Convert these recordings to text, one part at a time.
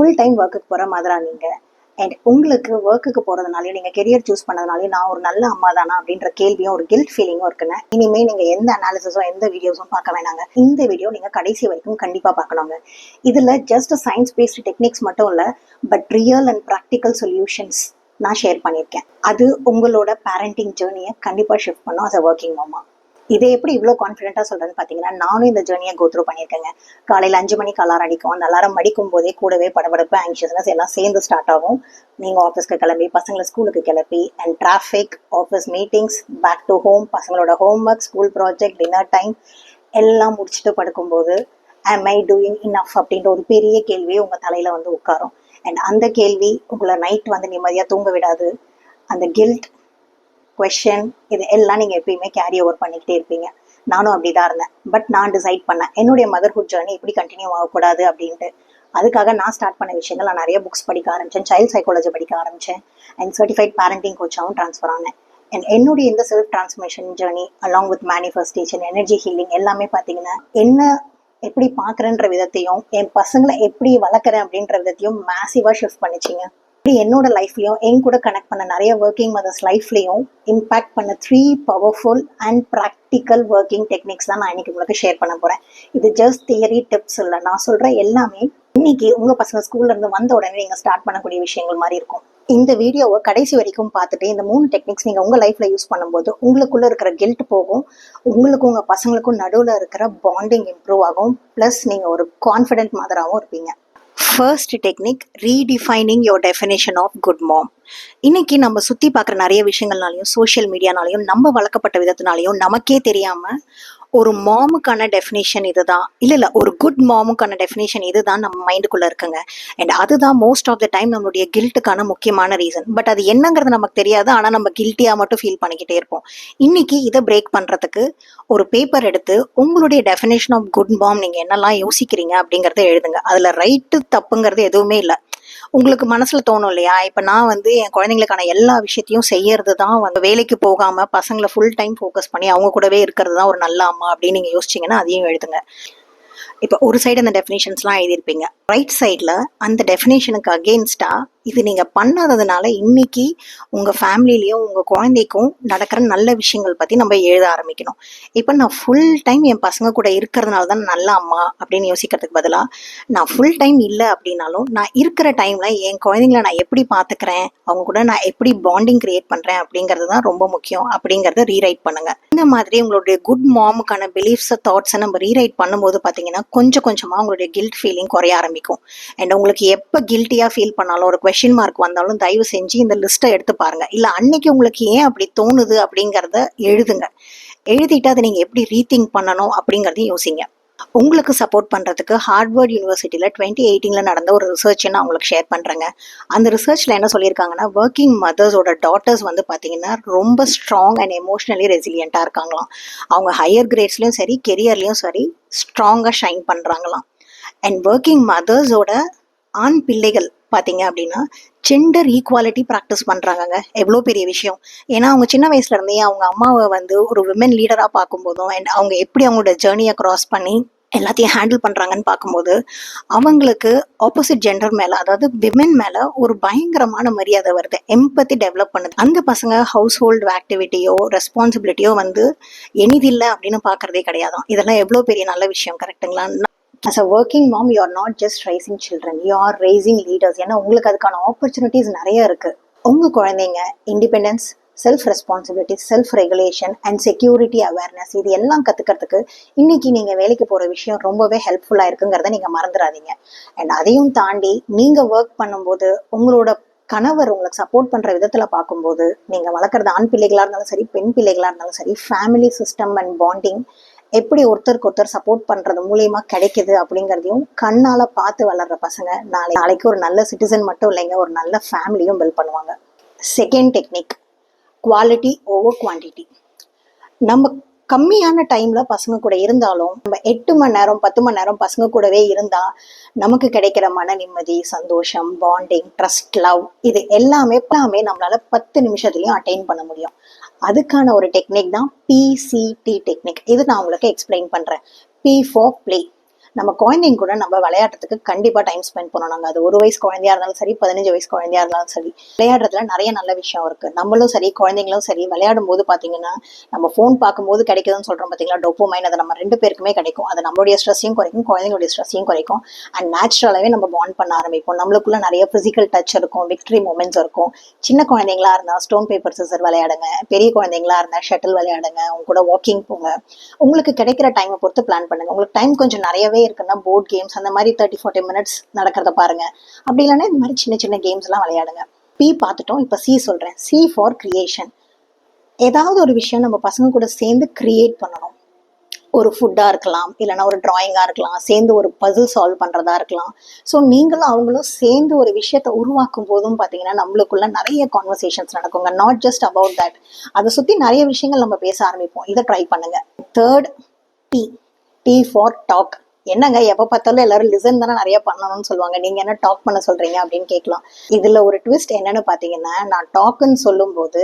Full time ஒர்க்குக்கு போகிற மதரா நீங்கள், அண்ட் உங்களுக்கு ஒர்க்குக்கு போகிறதுனாலே நீங்கள் கெரியர் சூஸ் பண்ணதுனாலே நான் ஒரு நல்ல அம்மா தானா அப்படின்ற கேள்வியும் ஒரு கில்ட் ஃபீலிங்கும் இருக்குன்னு இனிமேல் நீங்கள் எந்த அனாலிசிஸோ எந்த வீடியோஸும் பார்க்க வேணாங்க. இந்த வீடியோ நீங்கள் கடைசி வரைக்கும் கண்டிப்பாக பார்க்கணுங்க. இதில் ஜஸ்ட் சயின்ஸ் பேஸ்டு டெக்னிக்ஸ் மட்டும் இல்லை, but real and practical solutions நான் ஷேர் பண்ணியிருக்கேன். அது உங்களோட பேரண்டிங் ஜேர்னியை கண்டிப்பாக ஷிஃப்ட் பண்ணும் அஸ் அ ஒர்க்கிங் மாமா. இதை எப்படி இவ்வளோ கான்ஃபிடென்ட்டாக சொல்கிறேன்னு பார்த்தீங்கன்னா, நானும் இந்த ஜேர்னியை கோத்ரூ பண்ணியிருக்கேங்க. காலையில் 5 மணிக்கு அலாரம் அடிக்கும். அந்த அலாரம் அடிக்கும் போதே கூடவே படபடப்பு, ஆங்ஷியஸ்னஸ் எல்லாம் சேர்ந்து ஸ்டார்ட் ஆகும். நீங்கள் ஆஃபீஸ்க்கு கிளம்பி, பசங்களை ஸ்கூலுக்கு கிளப்பி, and traffic, office meetings, back to home, பசங்களோட homework, school project, dinner time எல்லாம் முடிச்சுட்டு படுக்கும்போது am I doing enough அப்படின்ற ஒரு பெரிய கேள்வி உங்கள் தலையில் வந்து உட்காரும். அண்ட் அந்த கேள்வி உங்களை நைட் வந்து நிம்மதியாக தூங்க விடாது. அந்த கில்ட், கொஷன், இது எல்லாம் நீங்கள் எப்பயுமே கேரி ஓவர் பண்ணிக்கிட்டே இருப்பீங்க. நானும் அப்படி தான் இருந்தேன். பட் நான் டிசைட் பண்ணேன் என்னுடைய மதர்ஹுட் ஜேர்னி இப்படி கண்டினியூ ஆகக்கூடாது அப்படின்ட்டு. அதுக்காக நான் ஸ்டார்ட் பண்ண விஷயங்கள், நான் நிறைய புக்ஸ் படிக்க ஆரம்பித்தேன், சைல்ட் சைக்காலஜி படிக்க ஆரம்பித்தேன், அண்ட் சர்டிஃபைட் பேரண்டிங் கோச்சாகவும் ட்ரான்ஸ்ஃபர் ஆனேன். அண்ட் என்னுடைய இந்த self transformation journey along with manifestation, energy healing எல்லாமே பார்த்தீங்கன்னா, என்ன எப்படி பார்க்குறேன்ற விதத்தையும் என் பசங்களை எப்படி வளர்க்குறேன் அப்படின்ற விதத்தையும் மேசிவாக ஷிஃப்ட் பண்ணிச்சிங்க. அப்படி என்னோட லைஃப்லையும் என் கூட கனெக்ட் பண்ண நிறைய ஒர்க்கிங் மதர்ஸ் லைஃப்லையும் இம்பேக்ட் பண்ண 3 powerful and practical working techniques தான் நான் இன்னைக்கு உங்களுக்கு ஷேர் பண்ண போகிறேன். இது ஜஸ்ட் தியரி டிப்ஸ் இல்லை, நான் சொல்கிற எல்லாமே இன்னைக்கு உங்கள் பசங்க ஸ்கூல்ல இருந்து வந்த உடனே நீங்கள் ஸ்டார்ட் பண்ணக்கூடிய விஷயங்கள் மாதிரி இருக்கும். இந்த வீடியோவை கடைசி வரைக்கும் பார்த்துட்டு இந்த 3 டெக்னிக்ஸ் நீங்கள் உங்கள் லைஃப்பில் யூஸ் பண்ணும்போது உங்களுக்குள்ளே இருக்கிற கில்ட் போகும், உங்களுக்கும் உங்கள் பசங்களுக்கும் நடுவில் இருக்கிற பாண்டிங் இம்ப்ரூவ் ஆகும், ப்ளஸ் நீங்கள் ஒரு கான்ஃபிடென்ட் மதராகவும் இருப்பீங்க. First technique, redefining your definition of good mom. இன்னைக்கு நம்ம சுற்றி பார்க்குற நிறைய விஷயங்கள்னாலையும் சோஷியல் மீடியானாலையும் நம்ம வளர்க்கப்பட்ட விதத்தினாலையும் நமக்கே தெரியாமல் ஒரு மாமுக்கான டெஃபினேஷன் இதுதான், இல்லை ஒரு குட் மாமுக்கான டெஃபினேஷன் இதுதான் நம்ம மைண்டுக்குள்ளே இருக்குங்க. அண்ட் அதுதான் மோஸ்ட் ஆஃப் த டைம் நம்மளுடைய கில்ட்டுக்கான முக்கியமான ரீசன். பட் அது என்னங்கிறது நமக்கு தெரியாது, ஆனால் நம்ம கில்ட்டியாக மட்டும் ஃபீல் பண்ணிக்கிட்டே இருப்போம். இன்னைக்கு இதை பிரேக் பண்ணுறதுக்கு ஒரு பேப்பர் எடுத்து உங்களுடைய டெஃபினேஷன் ஆஃப் குட் மாம் நீங்கள் என்னெல்லாம் யோசிக்கிறீங்க அப்படிங்கிறத எழுதுங்க. அதில் ரைட்டு தப்புங்கிறது எதுவுமே இல்லை. உங்களுக்கு மனசில் தோணும் இல்லையா, இப்போ நான் வந்து என் குழந்தைங்களுக்கான எல்லா விஷயத்தையும் செய்யறது தான் வந்து வேலைக்கு போகாமல் பசங்களை ஃபுல் டைம் ஃபோக்கஸ் பண்ணி அவங்க கூடவே இருக்கிறது தான் ஒரு நல்ல அம்மா அப்படின்னு நீங்கள் யோசிச்சிங்கன்னா அதையும் எழுதுங்க. இப்போ ஒரு சைடு அந்த டெஃபினேஷன்ஸ்லாம் எழுதியிருப்பீங்க, ரைட் சைடில் அந்த டெஃபினேஷனுக்கு அகெயின்ஸ்டாக இது நீங்கள் பண்ணாததுனால இன்னைக்கு உங்கள் ஃபேமிலிலையும் உங்கள் குழந்தைக்கும் நடக்கிற நல்ல விஷயங்கள் பற்றி நம்ம எழுத ஆரம்பிக்கணும். இப்போ நான் ஃபுல் டைம் என் பசங்க கூட இருக்கிறதுனால தான் நல்ல அம்மா அப்படின்னு யோசிக்கிறதுக்கு பதிலாக, நான் ஃபுல் டைம் இல்லை அப்படின்னாலும் நான் இருக்கிற டைமில் என் குழந்தைங்கள நான் எப்படி பார்த்துக்கிறேன், அவங்க கூட நான் எப்படி பாண்டிங் கிரியேட் பண்ணுறேன் அப்படிங்கிறது தான் ரொம்ப முக்கியம் அப்படிங்கிறத ரீரைட் பண்ணுங்கள். இந்த மாதிரி உங்களுடைய குட் மாமுக்கான பிலீஃப்ஸை, தாட்ஸை நம்ம ரீரைட் பண்ணும்போது பார்த்தீங்கன்னா கொஞ்சம் கொஞ்சமாக உங்களுடைய கில்ட் ஃபீலிங் குறைய ஆரம்பிக்கும். அண்ட் உங்களுக்கு எப்போ கில்ட்டியாக ஃபீல் பண்ணாலும், ஒரு கொஸ்டின் மார்க் வந்தாலும் தயவு செஞ்சு இந்த லிஸ்ட்டை எடுத்து பாருங்க. இல்லை அன்னைக்கு உங்களுக்கு ஏன் அப்படி தோணுது அப்படிங்கிறத எழுதுங்க. எழுதிட்டு அதை நீங்கள் எப்படி ரீதிங்க் பண்ணணும் அப்படிங்கிறதையும் யோசிங்க. உங்களுக்கு சப்போர்ட் பண்ணுறதுக்கு ஹார்வர்ட் யூனிவர்சிட்டியில் 2018 நடந்த ஒரு ரிசர்ச் நான் உங்களுக்கு ஷேர் பண்ணுறேங்க. அந்த ரிசர்ச்சில் என்ன சொல்லியிருக்காங்கன்னா, ஒர்க்கிங் மதர்ஸோட டாட்டர்ஸ் வந்து பார்த்தீங்கன்னா ரொம்ப ஸ்ட்ராங் அண்ட் எமோஷ்னலி ரெசிலியண்ட்டாக இருக்காங்களாம். அவங்க ஹையர் கிரேட்ஸ்லையும் சரி கெரியர்லையும் சரி ஸ்ட்ராங்காக ஷைன் பண்ணுறாங்களாம். அண்ட் ஒர்க்கிங் மதர்ஸோட ஆண் பிள்ளைகள் பார்த்தீங்க அப்படின்னா ஜெண்டர் ஈக்குவாலிட்டி ப்ராக்டிஸ் பண்ணுறாங்கங்க. எவ்வளோ பெரிய விஷயம். ஏன்னா அவங்க சின்ன வயசுலேருந்தே அவங்க அம்மாவை வந்து ஒரு விமன் லீடராக பார்க்கும்போதும் அண்ட் அவங்க எப்படி அவங்களோட ஜேர்னியை க்ராஸ் பண்ணி எல்லாத்தையும் ஹேண்டில் பண்ணுறாங்கன்னு பார்க்கும்போது அவங்களுக்கு ஆப்போசிட் ஜெண்டர் மேலே, அதாவது விமென் மேலே ஒரு பயங்கரமான மரியாதை வருது, எம்பத்தி டெவலப் பண்ணுது. அந்த பசங்க ஹவுஸ் ஹோல்டு ஆக்டிவிட்டியோ ரெஸ்பான்சிபிலிட்டியோ வந்து எனிதில்லை அப்படின்னு பார்க்குறதே கிடையாதான். இதெல்லாம் எவ்வளோ பெரிய நல்ல விஷயம், கரெக்டுங்களா? As a working mom, you are not just raising children, you are raising leaders. ஏன்னா உங்களுக்கு அதுக்கான ஆப்பர்ச்சுனிட்டிஸ் நிறைய இருக்குது. உங்கள் குழந்தைங்க independence, self responsibility, self regulation and security awareness இது எல்லாம் கற்றுக்கிறதுக்கு இன்னைக்கு நீங்கள் வேலைக்கு போகிற விஷயம் ரொம்பவே ஹெல்ப்ஃபுல்லாக இருக்குங்கிறத நீங்கள் மறந்துடாதீங்க. அண்ட் அதையும் தாண்டி நீங்கள் ஒர்க் பண்ணும்போது உங்களோட கணவர் உங்களுக்கு சப்போர்ட் பண்ணுற விதத்தில் பார்க்கும்போது, நீங்கள் வளர்க்குறது ஆண் பிள்ளைகளாக இருந்தாலும் சரி பெண் பிள்ளைகளாக இருந்தாலும் சரி, ஃபேமிலி சிஸ்டம் அண்ட் பாண்டிங் எப்படி ஒருத்தருக்கு ஒருத்தர் சப்போர்ட் பண்ணுறது மூலியமாக கிடைக்குது அப்படிங்கிறதையும் கண்ணால் பார்த்து வளர்கிற பசங்க நாளைக்கு ஒரு நல்ல சிட்டிசன் மட்டும் இல்லைங்க, ஒரு நல்ல ஃபேமிலியும் பில்ட் பண்ணுவாங்க. Second technique, quality over quantity. நம்ம கம்மியான டைமில் பசங்க கூட இருந்தாலும் நம்ம 8 மணி நேரம் 10 மணி நேரம் பசங்க கூடவே இருந்தால் நமக்கு கிடைக்கிற மன நிம்மதி, சந்தோஷம், பாண்டிங், ட்ரஸ்ட், லவ் இது எல்லாமே நம்மளால் 10 நிமிஷத்துலையும் அட்டைன் பண்ண முடியும். அதுக்கான ஒரு டெக்னிக் தான் PCT டெக்னிக். இது நான் உங்களுக்கு எக்ஸ்பிளைன் பண்ணுறேன். P for play. நம்ம குழந்தைங்க கூட நம்ம விளையாடுறதுக்கு கண்டிப்பா டைம் ஸ்பெண்ட் பண்ணணும். அது 1 வயசு குழந்தையா இருந்தாலும் சரி, 15 வயசு குழந்தையா இருந்தாலும் சரி. விளையாடுறதுல நிறைய நல்ல விஷயம் இருக்கு. நம்மளும் சரி, குழந்தைங்களும் சரி, விளையாடும் போது பாத்தீங்கன்னா நம்ம போன் பார்க்கும்போது கிடைக்குதுன்னு சொல்றோம் பாத்தீங்களா, டோப்போமைன். அது நம்ம 2 பேருக்குமே கிடைக்கும். அது நம்மளுடைய ஸ்ட்ரெஸ்ஸையும் குறைக்கும், குழந்தைங்களுடைய ஸ்ட்ரெஸ்ஸையும் குறைக்கும். அண்ட் நேச்சுரலாவே நம்ம பாண்ட் பண்ண ஆரம்பிப்போம். நம்மளுக்குள்ள நிறைய பிசிக்கல் டச் இருக்கும், விக்டரி மூமெண்ட்ஸ் இருக்கும். சின்ன குழந்தைங்களா இருந்தா ஸ்டோன் பேப்பர் சிசர் விளையாடுங்க, பெரிய குழந்தைங்களா இருந்தா ஷட்டில் விளையாடுங்க, உங்க கூட வாக்கிங் போங்க. உங்களுக்கு கிடைக்கிற டைமை பொறுத்து பிளான் பண்ணுங்க. உங்களுக்கு டைம் கொஞ்சம் நிறையவே இருக்குன்னா போர்ட் கேம்ஸ் அந்த மாதிரி 30-40 மினிட்ஸ் நடக்கிறத பாருங்க. அப்படி இல்லைன்னா இந்த மாதிரி சின்ன சின்ன கேம்ஸ் எல்லாம் விளையாடுங்க. பி பார்த்துட்டோம், இப்ப சி சொல்றேன். C for creation. ஏதாவது ஒரு விஷயம் நம்ம பசங்க கூட சேர்ந்து கிரியேட் பண்ணணும். ஒரு ஃபுட்டா இருக்கலாம், இல்லைன்னா ஒரு டிராயிங்கா இருக்கலாம், சேர்ந்து ஒரு பசில் சால்வ் பண்றதா இருக்கலாம். ஸோ நீங்களும் அவங்களும் சேர்ந்து ஒரு விஷயத்தை உருவாக்கும் போதும் பார்த்தீங்கன்னா நம்மளுக்குள்ள நிறைய கான்வர்சேஷன்ஸ் நடக்குங்க. நாட் ஜஸ்ட் அபவுட் தட், அதை சுற்றி நிறைய விஷயங்கள் நம்ம பேச ஆரம்பிப்போம். இதை ட்ரை பண்ணுங்க. Third, T. T for talk. என்னங்க எப்போ பார்த்தாலும் எல்லாரும் லிசன் தானே நிறைய பண்ணணும்னு சொல்லுவாங்க, நீங்க என்ன டாக் பண்ண சொல்றீங்க அப்படின்னு கேட்கலாம். இதுல ஒரு ட்விஸ்ட் என்னன்னு பாத்தீங்கன்னா, நான் டாக்குன்னு சொல்லும் போது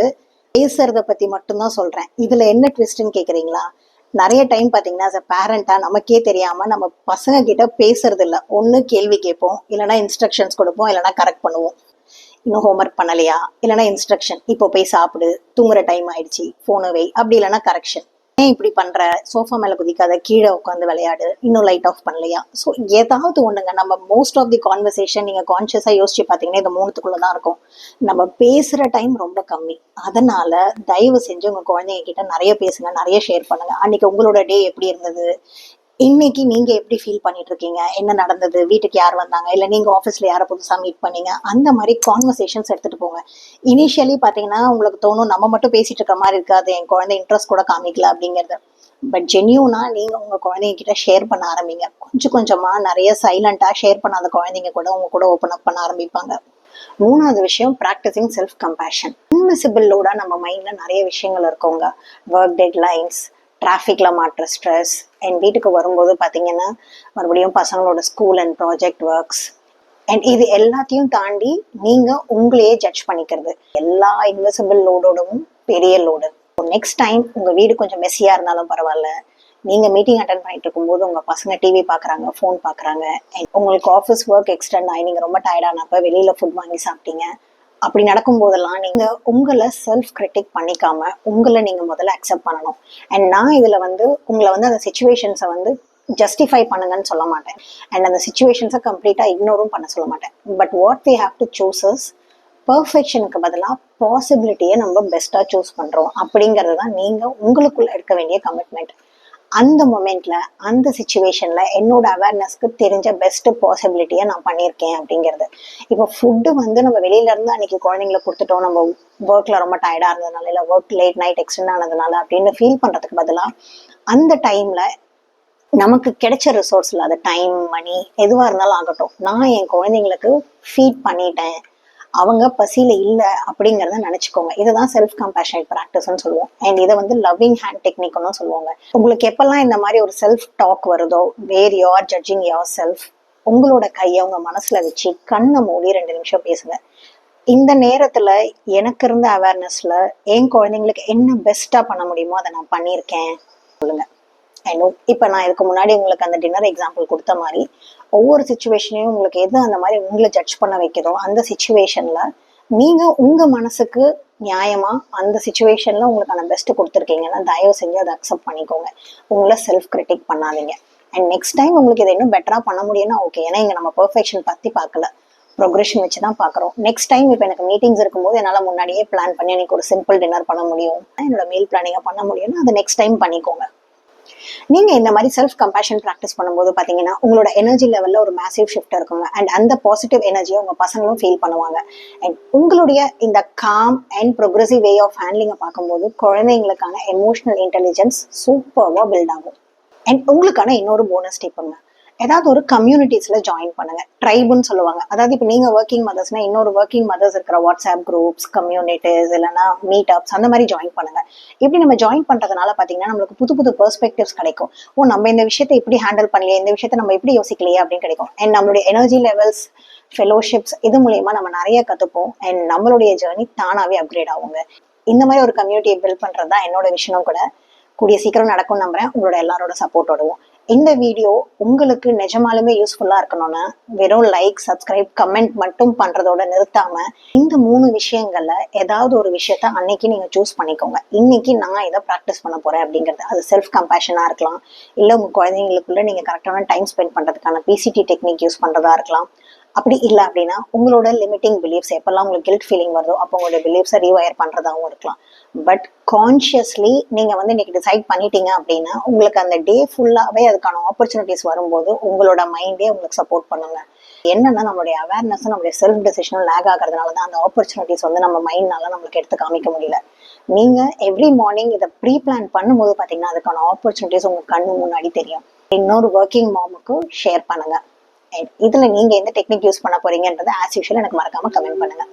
பேசுறத பத்தி மட்டும்தான் சொல்றேன். இதுல என்ன ட்விஸ்ட்ன்னு கேக்குறீங்களா? நிறைய டைம் பாத்தீங்கன்னா as a பேரண்டா நமக்கே தெரியாம நம்ம பசங்க கிட்ட பேசுறது இல்ல. ஒண்ணு கேள்வி கேட்போம், இல்லைன்னா இன்ஸ்ட்ரக்ஷன்ஸ் கொடுப்போம், இல்லைன்னா கரெக்ட் பண்ணுவோம். இன்னும் ஹோம்ஒர்க் பண்ணலையா, இல்லைன்னா இன்ஸ்ட்ரக்ஷன், இப்போ போய் சாப்பிடு, தூங்குற டைம் ஆயிடுச்சு, போனை வை, அப்படி இல்லைன்னா கரெக்ஷன். ஏன் இப்படி பண்ற, சோஃபா மேல குதிக்காத, கீழே உட்காந்து விளையாடு, இன்னும் லைட் ஆஃப் பண்ணலையா. ஸோ ஏதாவது ஒண்ணுங்க. நம்ம மோஸ்ட் ஆஃப் தி கான்வர்சேஷன் நீங்க கான்சியஸா யோசிச்சு பாத்தீங்கன்னா இந்த 3த்துக்குள்ளதான் இருக்கும். நம்ம பேசுற டைம் ரொம்ப கம்மி. அதனால தயவு செஞ்சு உங்க குழந்தைங்க கிட்ட நிறைய பேசுங்க, நிறைய ஷேர் பண்ணுங்க. அன்னைக்கு உங்களோட டே எப்படி இருந்தது, இன்னைக்கு நீங்க எப்படி ஃபீல் பண்ணிட்டு இருக்கீங்க, என்ன நடந்தது, வீட்டுக்கு யார் வந்தாங்க, இல்ல நீங்க ஆஃபீஸ்ல யாரை புதுசா மீட் பண்ணீங்க, அந்த மாதிரி கான்வர்சேஷன்ஸ் எடுத்துட்டு போங்க. இனிஷியலி பாத்தீங்கன்னா உங்களுக்கு தோணும் நம்ம மட்டும் பேசிட்டு இருக்க மாதிரி இருக்காது, என் குழந்தை இன்ட்ரெஸ்ட் கூட காமிக்கல அப்படிங்கிறது. பட் ஜென்யூனா நீங்க உங்க குழந்தைங்க கிட்ட ஷேர் பண்ண ஆரம்பிங்க. கொஞ்சம் கொஞ்சமா நிறைய சைலண்டா ஷேர் பண்ணாத குழந்தைங்க கூட உங்க கூட ஓப்பன் அப் பண்ண ஆரம்பிப்பாங்க. 3வது விஷயம், ப்ராக்டிசிங் செல்ஃப் கம்பேஷன். இன்விசிபிள் லோடா நம்ம மைண்ட்ல நிறைய விஷயங்கள் இருக்குங்க. ஒர்க் டெட்லைன்ஸ், டிராஃபிக்ல மாட்டுற ஸ்ட்ரெஸ், என் வீட்டுக்கு வரும்போது பார்த்தீங்கன்னா மறுபடியும் பசங்களோட school and project works, and இது எல்லாத்தையும் தாண்டி நீங்க உங்களையே ஜட்ஜ் பண்ணிக்கிறது. எல்லா இன்விசிபிள் லோடோடவும் பெரிய லோடு. நெக்ஸ்ட் டைம் உங்க வீடு கொஞ்சம் மெஸ்ஸியா இருந்தாலும் பரவாயில்ல, நீங்க மீட்டிங் அட்டன் பண்ணிட்டு இருக்கும்போது உங்க பசங்க டிவி பாக்குறாங்க, ஃபோன் பாக்குறாங்க, உங்களுக்கு ஆஃபீஸ் ஒர்க் எக்ஸ்டெண்ட் ஆகி நீங்க ரொம்ப டயர்டானப்ப வெளியில ஃபுட் வாங்கி சாப்பிட்டீங்க, அப்படி நடக்கும் போதெல்லாம் நீங்க உங்களை செல்ஃப் கிரிட்டிக் பண்ணிக்காம உங்களை நீங்க முதல்ல அக்செப்ட் பண்ணணும். அண்ட் நான் இதுல உங்களை அந்த சுச்சுவேஷன்ஸை ஜஸ்டிஃபை பண்ணுங்கன்னு சொல்ல மாட்டேன். அண்ட் அந்த சுச்சுவேஷன்ஸை கம்ப்ளீட்டா இக்னோரும் பண்ண சொல்ல மாட்டேன். But what we have to choose is பர்ஃபெக்ஷனுக்கு பதிலாக பாசிபிலிட்டியை நம்ம பெஸ்டா சூஸ் பண்றோம் அப்படிங்கிறது தான் நீங்க உங்களுக்குள்ள எடுக்க வேண்டிய கமிட்மெண்ட். அந்த மொமெண்ட்ல, அந்த சுச்சுவேஷன்ல என்னோட அவேர்னஸ்க்கு தெரிஞ்ச பெஸ்ட் பாசிபிலிட்டியை நான் பண்ணியிருக்கேன் அப்படிங்கிறது. இப்போ ஃபுட்டு நம்ம வெளியில இருந்து அன்னைக்கு குழந்தைங்களை கொடுத்துட்டோம், நம்ம ஒர்க்ல ரொம்ப டயர்டா இருந்ததுனால, இல்லை ஒர்க் லேட் நைட் எக்ஸ்டெண்ட் ஆனதுனால அப்படின்னு ஃபீல் பண்றதுக்கு பதிலாக அந்த டைம்ல நமக்கு கிடைச்ச ரிசோர்ஸ்ல, அது டைம், மணி, எதுவா இருந்தாலும் ஆகட்டும், நான் என் குழந்தைங்களுக்கு ஃபீட் பண்ணிட்டேன், அவங்க பசியில இல்ல அப்படிங்கறத நினைச்சுக்கோங்க. இதுதான் செல்ஃப் கம்பேஷனேட் ப்ராக்டிஸ்ன்னு சொல்லுவோம். அண்ட் இதை லவ்விங் ஹேண்ட் டெக்னிக்னு சொல்லுவாங்க. உங்களுக்கு எப்பெல்லாம் இந்த மாதிரி ஒரு செல்ஃப் டாக் வருதோ, where you are judging yourself, உங்களோட கையை உங்க மனசுல வச்சு கண்ணை மூடி 2 நிமிஷம் பேசுங்க. இந்த நேரத்துல எனக்கு இருந்த அவேர்னஸ்ல என் குழந்தைங்களுக்கு என்ன பெஸ்டா பண்ண முடியுமோ அதை நான் பண்ணியிருக்கேன் சொல்லுங்க. இப்ப நான் இதுக்கு முன்னாடி உங்களுக்கு அந்த டின்னர் எக்ஸாம்பிள் கொடுத்த மாதிரி ஒவ்வொரு சுச்சுவேஷனையும் உங்களுக்கு எது அந்த மாதிரி உங்களை ஜட்ஜ் பண்ண வைக்கிறதோ அந்த சுச்சுவேஷன்ல நீங்க உங்க மனசுக்கு நியாயமா அந்த சுச்சுவேஷன்ல உங்களுக்கான பெஸ்ட் கொடுத்துருக்கீங்கன்னா தயவு செஞ்சு அதை அக்செப்ட் பண்ணிக்கோங்க. உங்களை செல்ஃப் கிரிட்டிக் பண்ணாதீங்க. அண்ட் நெக்ஸ்ட் டைம் உங்களுக்கு இதை இன்னும் பெட்டரா பண்ண முடியும்னா ஓகே. ஏன்னா இங்க நம்ம பெர்ஃபெக்ஷன் பத்தி பார்க்கல, ப்ரொக்ரெஷன் வச்சு தான் பார்க்குறோம். நெக்ஸ்ட் டைம் இப்போ எனக்கு மீட்டிங்ஸ் இருக்கும்போது என்னால் முன்னாடியே பிளான் பண்ணி எனக்கு ஒரு சிம்பிள் டின்னர் பண்ண முடியும், என்னோட மீல் பிளானிங்கை பண்ண முடியும்னா அதை நெக்ஸ்ட் டைம் பண்ணிக்கோங்க. நீங்க இந்த மாதிரி செல்ஃப் கம்பேஷன் ப்ராக்டிஸ் பண்ணும்போது பாத்தீங்கன்னா உங்களோட எனர்ஜி லெவல்ல ஒரு மேசிவ் ஷிஃப்ட் இருக்குங்க. அண்ட் அந்த பாசிட்டிவ் எனர்ஜியை உங்க பசங்களும் ஃபீல் பண்ணுவாங்க. அண்ட் உங்களுடைய இந்த calm and progressive way of ஹேண்ட்லிங்கை பார்க்கும்போது குழந்தைங்களுக்கான எமோஷனல் இன்டெலிஜென்ஸ் சூப்பர்வா பில்ட் ஆகும். அண்ட் உங்களுக்கான இன்னொரு போனஸ் டிப்புங்க, ஏதாவது ஒரு கம்யூனிட்டிஸ்ல ஜாயின் பண்ணுங்க. ட்ரைபுன்னு சொல்லுவாங்க. அதாவது இப்போ நீங்க ஒர்க்கிங் மதர்ஸ்னா இன்னொரு ஒர்க்கிங் மதர்ஸ் இருக்கிற வாட்ஸ்அப் குரூப்ஸ், கம்யூனிட்டிஸ், இல்லைன்னா மீட் அப்ஸ் அந்த மாதிரி ஜாயின் பண்ணுங்க. இப்படி நம்ம ஜாயின் பண்றதுனால பாத்தீங்கன்னா நம்மளுக்கு புது புது பெர்ஸ்பெக்டிவ்ஸ் கிடைக்கும். நம்ம இந்த விஷயத்தை இப்படி ஹேண்டில் பண்ணலையே, இந்த விஷயத்த நம்ம இப்படி யோசிக்கலையே அப்படின்னு கிடைக்கும். அண்ட் நம்மளுடைய எனர்ஜி லெவல்ஸ், ஃபெலோஷிப்ஸ் இது மூலயமா நம்ம நிறைய கத்துப்போம். அண்ட் நம்மளுடைய ஜேர்னி தானாவே அப்கிரேட் ஆகுங்க. இந்த மாதிரி ஒரு கம்யூனிட்டியை பில்ட் பண்றது தான் என்னோட விஷயம் கூட. கூடிய சீக்கிரம் நடக்கும் நம்புறேன், உங்களோட எல்லாரோட சப்போர்ட்டோடவும். இந்த வீடியோ உங்களுக்கு நிஜமாலுமே யூஸ்ஃபுல்லா இருக்கணும்னா வெறும் லைக், சப்ஸ்கிரைப், கமெண்ட் மட்டும் பண்றதோட நிறுத்தாம இந்த 3 விஷயங்கள்ல ஏதாவது ஒரு விஷயத்த அன்னைக்கு நீங்க சூஸ் பண்ணிக்கோங்க. இன்னைக்கு நான் இதை ப்ராக்டிஸ் பண்ண போறேன் அப்படிங்கிறது. அது செல்ஃப் கம்பேஷனா இருக்கலாம், இல்ல உங்க குழந்தைங்களுக்குள்ள நீங்க கரெக்டான டைம் ஸ்பெண்ட் பண்றதுக்கான பிசிடி டெக்னிக் யூஸ் பண்றதா இருக்கலாம். அப்படி இல்லை அப்படின்னா உங்களோட லிமிட்டிங் பிலீஃப்ஸ் எப்பெல்லாம் உங்களுக்கு கில்ட் ஃபீலிங் வருதோ அப்போ உங்களோட பிலீஃப்ஸை ரீவயர் பண்றதாகவும் இருக்கலாம். பட் கான்ஷியஸ்லி நீங்க வந்து இன்னைக்கு டிசைட் பண்ணிட்டீங்க அப்படின்னா உங்களுக்கு அந்த டே ஃபுல்லாவே அதுக்கான ஆப்பர்ச்சுனிட்டிஸ் வரும்போது உங்களோட மைண்டே உங்களுக்கு சப்போர்ட் பண்ணுங்க. என்னன்னா நம்மளுடைய அவேர்னஸும் நம்மளுடைய செல்ஃப் டெசிஷனும் லேக் ஆகிறதுனால தான் அந்த ஆப்பர்ச்சுனிட்டிஸ் வந்து நம்ம மைண்ட்னால நம்மளுக்கு எடுத்து காமிக்க முடியல. நீங்க எவ்ரி மார்னிங் இதை ப்ரீ பிளான் பண்ணும்போது பாத்தீங்கன்னா அதுக்கான ஆப்பர்ச்சுனிட்டிஸ் உங்க கண்ணு முன்னாடி தெரியும். இன்னொரு ஒர்க்கிங் மாமுக்கு ஷேர் பண்ணுங்க. இதுல நீங்க எந்த டெக்னிக் யூஸ் பண்ண போறீங்கன்றதை ஆஸ் யூஷுவல் எனக்கு மறக்காம கமெண்ட் பண்ணுங்க.